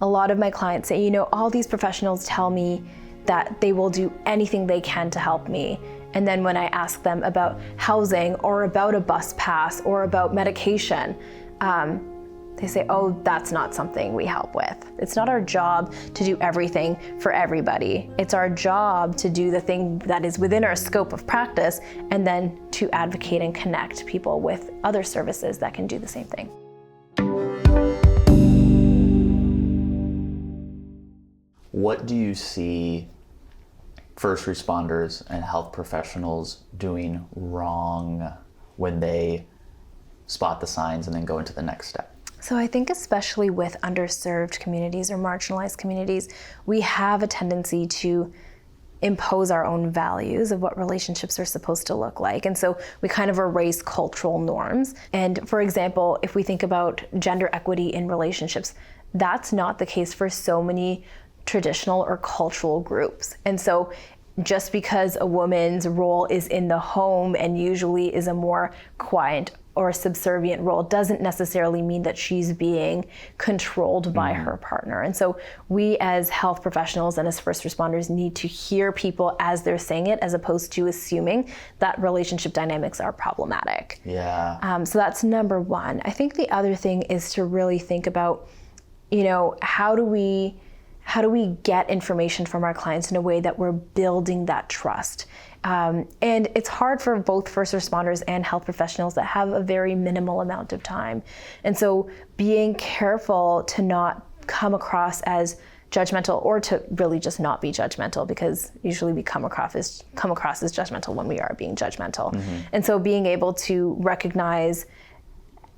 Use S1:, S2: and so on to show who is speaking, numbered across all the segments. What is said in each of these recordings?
S1: a lot of my clients say, all these professionals tell me that they will do anything they can to help me. And then when I ask them about housing or about a bus pass or about medication, they say, oh, that's not something we help with. It's not our job to do everything for everybody. It's our job to do the thing that is within our scope of practice and then to advocate and connect people with other services that can do the same thing.
S2: What do you see first responders and health professionals doing wrong when they spot the signs and then go into the next step?
S1: So I think especially with underserved communities or marginalized communities, we have a tendency to impose our own values of what relationships are supposed to look like. And so we kind of erase cultural norms. And for example, if we think about gender equity in relationships, that's not the case for so many traditional or cultural groups. And so just because a woman's role is in the home and usually is a more quiet or subservient role doesn't necessarily mean that she's being controlled by her partner. And so we as health professionals and as first responders need to hear people as they're saying it, as opposed to assuming that relationship dynamics are problematic.
S2: Yeah.
S1: So that's number one. I think the other thing is to really think about, how do we get information from our clients in a way that we're building that trust? And it's hard for both first responders and health professionals that have a very minimal amount of time. And so being careful to not come across as judgmental, or to really just not be judgmental, because usually we come across as judgmental when we are being judgmental. And so being able to recognize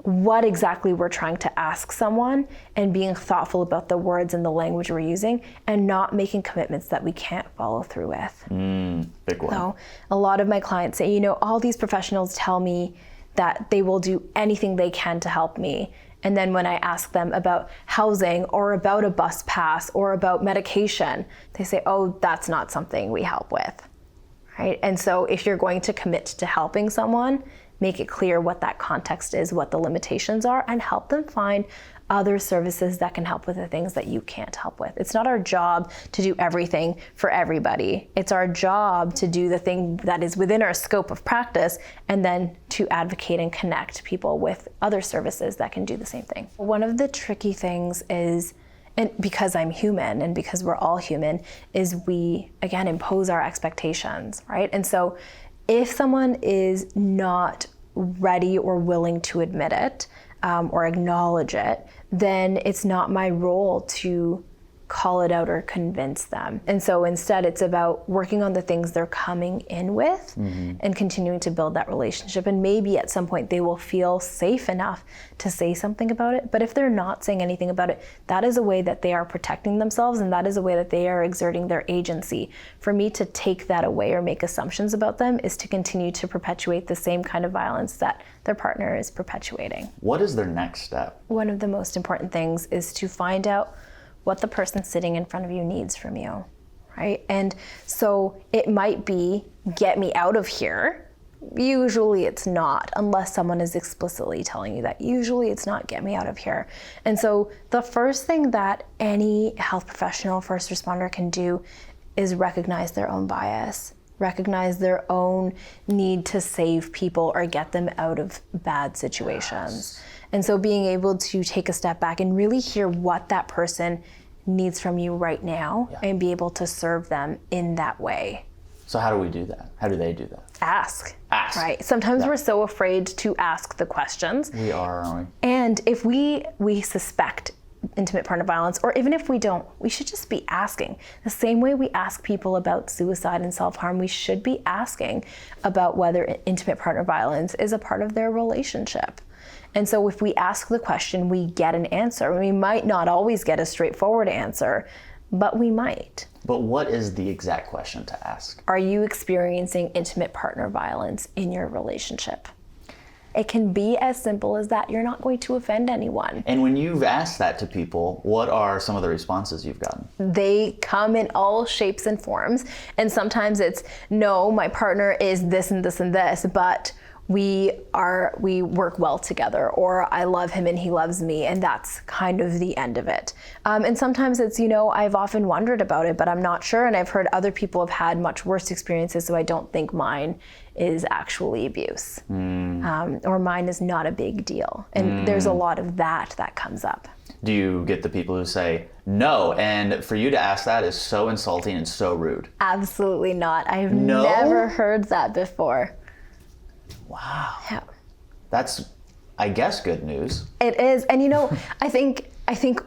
S1: what exactly we're trying to ask someone and being thoughtful about the words and the language we're using and not making commitments that we can't follow through with.
S2: Big one.
S1: So a lot of my clients say, all these professionals tell me that they will do anything they can to help me. And then when I ask them about housing or about a bus pass or about medication, they say, oh, that's not something we help with, right? And so if you're going to commit to helping someone, make it clear what that context is, what the limitations are, and help them find other services that can help with the things that you can't help with. It's not our job to do everything for everybody. It's our job to do the thing that is within our scope of practice and then to advocate and connect people with other services that can do the same thing. One of the tricky things is, and because I'm human and because we're all human, is we, again, impose our expectations, right? And so if someone is not ready or willing to admit it or acknowledge it, then it's not my role to call it out or convince them. And so instead it's about working on the things they're coming in with and continuing to build that relationship. And maybe at some point they will feel safe enough to say something about it. But if they're not saying anything about it, that is a way that they are protecting themselves, and that is a way that they are exerting their agency. For me to take that away or make assumptions about them is to continue to perpetuate the same kind of violence that their partner is perpetuating.
S2: What is their next step?
S1: One of the most important things is to find out what the person sitting in front of you needs from you, right? And so it might be, get me out of here. Usually it's not, unless someone is explicitly telling you that. Usually it's not, get me out of here. And so the first thing that any health professional, first responder can do is recognize their own bias, recognize their own need to save people or get them out of bad situations. Yes. And so being able to take a step back and really hear what that person needs from you right now and be able to serve them in that way.
S2: So how do we do that? How do they do that?
S1: Ask. Right. Sometimes we're so afraid to ask the questions.
S2: We are, aren't we?
S1: And if we suspect intimate partner violence, or even if we don't, we should just be asking. The same way we ask people about suicide and self-harm, we should be asking about whether intimate partner violence is a part of their relationship. And so if we ask the question, we get an answer. We might not always get a straightforward answer, but we might.
S2: But what is the exact question to ask?
S1: Are you experiencing intimate partner violence in your relationship? It can be as simple as that. You're not going to offend anyone.
S2: And when you've asked that to people, what are some of the responses you've gotten?
S1: They come in all shapes and forms. And sometimes it's, no, my partner is this and this and this, but we work well together, or I love him and he loves me, and that's kind of the end of it. And sometimes it's, I've often wondered about it, but I'm not sure, and I've heard other people have had much worse experiences, so I don't think mine is actually abuse, or mine is not a big deal. And there's a lot of that comes up.
S2: Do you get the people who say, no, and for you to ask that is so insulting and so rude?
S1: Absolutely not. I've
S2: No?
S1: never heard that before.
S2: Wow.
S1: Yeah.
S2: That's, I guess, good news.
S1: It is. And I think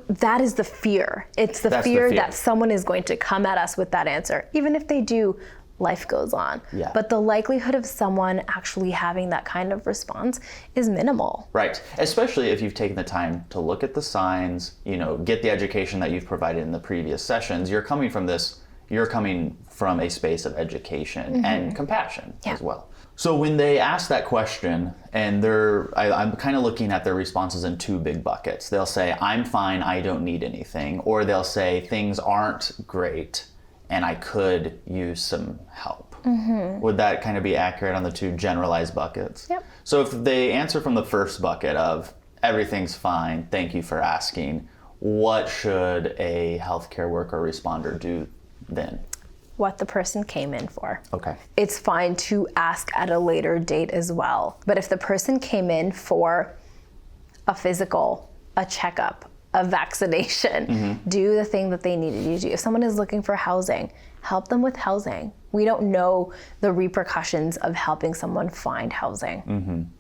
S1: that is the fear. It's the fear that someone is going to come at us with that answer. Even if they do, life goes on.
S2: Yeah.
S1: But the likelihood of someone actually having that kind of response is minimal.
S2: Right. Especially if you've taken the time to look at the signs, get the education that you've provided in the previous sessions. You're coming from a space of education and compassion as well. So when they ask that question, and I'm kind of looking at their responses in two big buckets. They'll say, I'm fine, I don't need anything. Or they'll say, things aren't great, and I could use some help. Would that kind of be accurate on the two generalized buckets?
S1: Yep.
S2: So if they answer from the first bucket of, everything's fine, thank you for asking, what should a healthcare worker or responder do then?
S1: What the person came in for.
S2: Okay.
S1: It's fine to ask at a later date as well. But if the person came in for a physical, a checkup, a vaccination, do the thing that they needed you to do. If someone is looking for housing, help them with housing. We don't know the repercussions of helping someone find housing.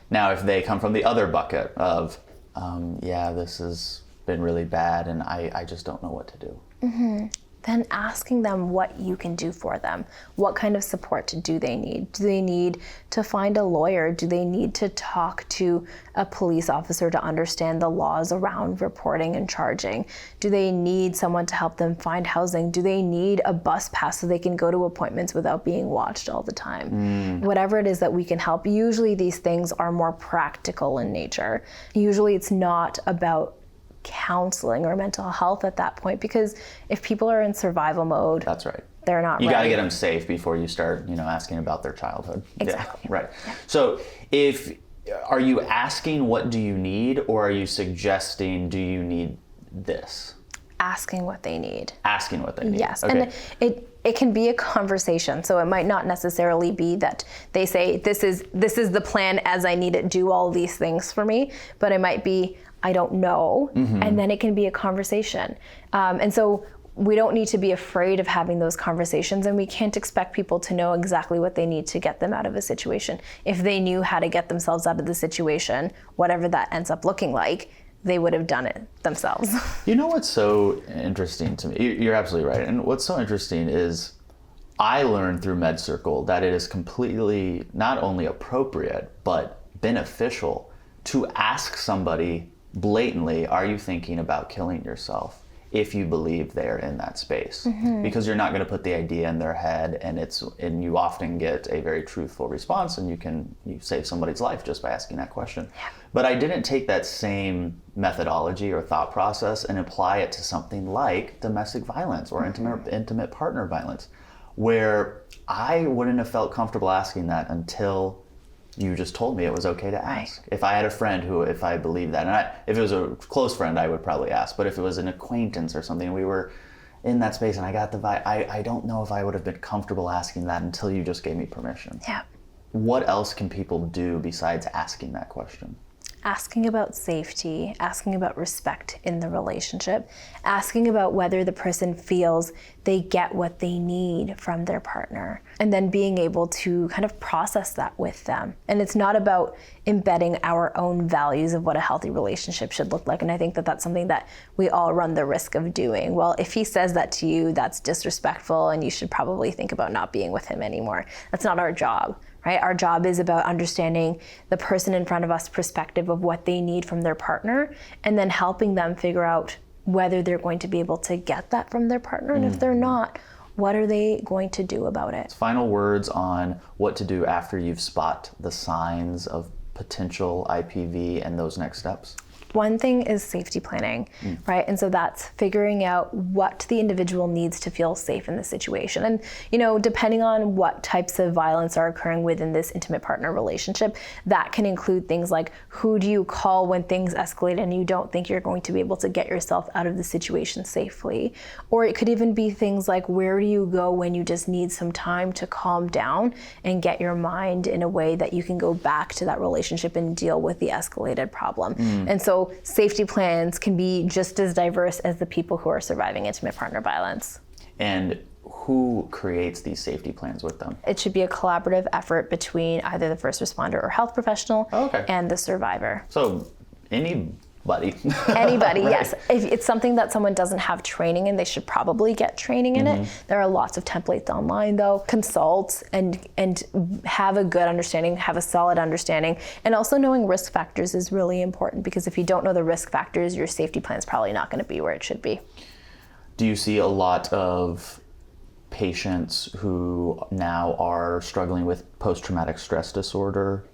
S2: Now, if they come from the other bucket of, this has been really bad and I just don't know what to do.
S1: Then asking them what you can do for them. What kind of support do they need? Do they need to find a lawyer? Do they need to talk to a police officer to understand the laws around reporting and charging? Do they need someone to help them find housing? Do they need a bus pass so they can go to appointments without being watched all the time? Whatever it is that we can help. Usually these things are more practical in nature. Usually it's not about counseling or mental health at that point, because if people are in survival mode,
S2: That's right.
S1: they're not
S2: You
S1: ready.
S2: got to get them safe before you start, asking about their childhood.
S1: Exactly.
S2: Yeah, right. Yeah. So are you asking what do you need, or are you suggesting do you need this?
S1: Asking what they need.
S2: Asking what they need.
S1: Yes.
S2: Okay.
S1: And it can be a conversation. So it might not necessarily be that they say, this is the plan as I need it, do all these things for me, but it might be, I don't know. And then it can be a conversation. And so we don't need to be afraid of having those conversations, and we can't expect people to know exactly what they need to get them out of a situation. If they knew how to get themselves out of the situation, whatever that ends up looking like, they would have done it themselves.
S2: You know what's so interesting to me? You're absolutely right. And what's so interesting is I learned through MedCircle that it is completely not only appropriate, but beneficial to ask somebody blatantly, are you thinking about killing yourself, if you believe they're in that space? Because you're not going to put the idea in their head, and you often get a very truthful response, and you save somebody's life just by asking that question. Yeah. But I didn't take that same methodology or thought process and apply it to something like domestic violence or intimate partner violence, where I wouldn't have felt comfortable asking that until you just told me it was okay to ask. Right. If I had a friend who, if I believed that, and if it was a close friend, I would probably ask. But if it was an acquaintance or something, we were in that space and I got the vibe, I don't know if I would have been comfortable asking that until you just gave me permission.
S1: Yeah.
S2: What else can people do besides asking that question?
S1: Asking about safety, asking about respect in the relationship, asking about whether the person feels they get what they need from their partner, and then being able to kind of process that with them. And it's not about embedding our own values of what a healthy relationship should look like. And I think that that's something that we all run the risk of doing. Well, if he says that to you, that's disrespectful and you should probably think about not being with him anymore. That's not our job. Right? Our job is about understanding the person in front of us' perspective of what they need from their partner, and then helping them figure out whether they're going to be able to get that from their partner. And if they're not, what are they going to do about it?
S2: Final words on what to do after you've spot the signs of potential IPV and those next steps?
S1: One thing is safety planning, right? And so that's figuring out what the individual needs to feel safe in the situation. And, you know, depending on what types of violence are occurring within this intimate partner relationship, that can include things like, who do you call when things escalate and you don't think you're going to be able to get yourself out of the situation safely? Or it could even be things like, where do you go when you just need some time to calm down and get your mind in a way that you can go back to that relationship and deal with the escalated problem? And so safety plans can be just as diverse as the people who are surviving intimate partner violence.
S2: And who creates these safety plans with them?
S1: It should be a collaborative effort between either the first responder or health professional and the survivor.
S2: So anybody.
S1: Anybody,
S2: Right.
S1: yes. If it's something that someone doesn't have training in, they should probably get training in it. There are lots of templates online though. Consult and have a good understanding, have a solid understanding. And also knowing risk factors is really important, because if you don't know the risk factors, your safety plan is probably not going to be where it should be.
S2: Do you see a lot of patients who now are struggling with post-traumatic stress disorder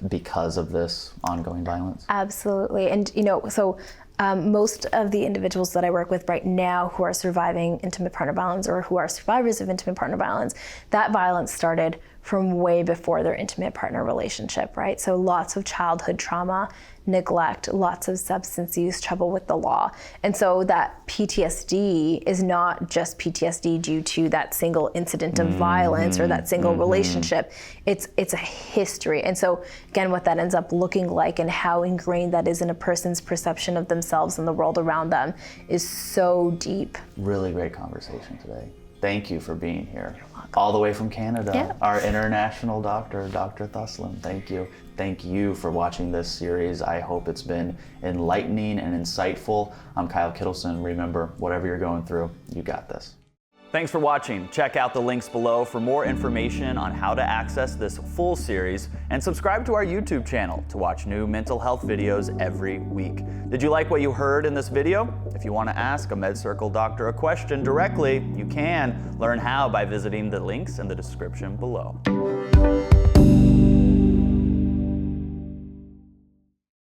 S2: because of this ongoing violence?
S1: Absolutely. And, you know, so most of the individuals that I work with right now who are surviving intimate partner violence or who are survivors of intimate partner violence, that violence started from way before their intimate partner relationship, right? So lots of childhood trauma, neglect, lots of substance use, trouble with the law. And so that PTSD is not just PTSD due to that single incident of violence or that single relationship. It's a history. And so again, what that ends up looking like and how ingrained that is in a person's perception of themselves and the world around them is so deep.
S2: Really great conversation today. Thank you for being here. All the way from Canada, our international doctor, Dr. Taslim. Thank you. Thank you for watching this series. I hope it's been enlightening and insightful. I'm Kyle Kittleson. Remember, whatever you're going through, you got this. Thanks for watching. Check out the links below for more information on how to access this full series, and subscribe to our YouTube channel to watch new mental health videos every week. Did you like what you heard in this video? If you want to ask a MedCircle doctor a question directly, you can learn how by visiting the links in the description below.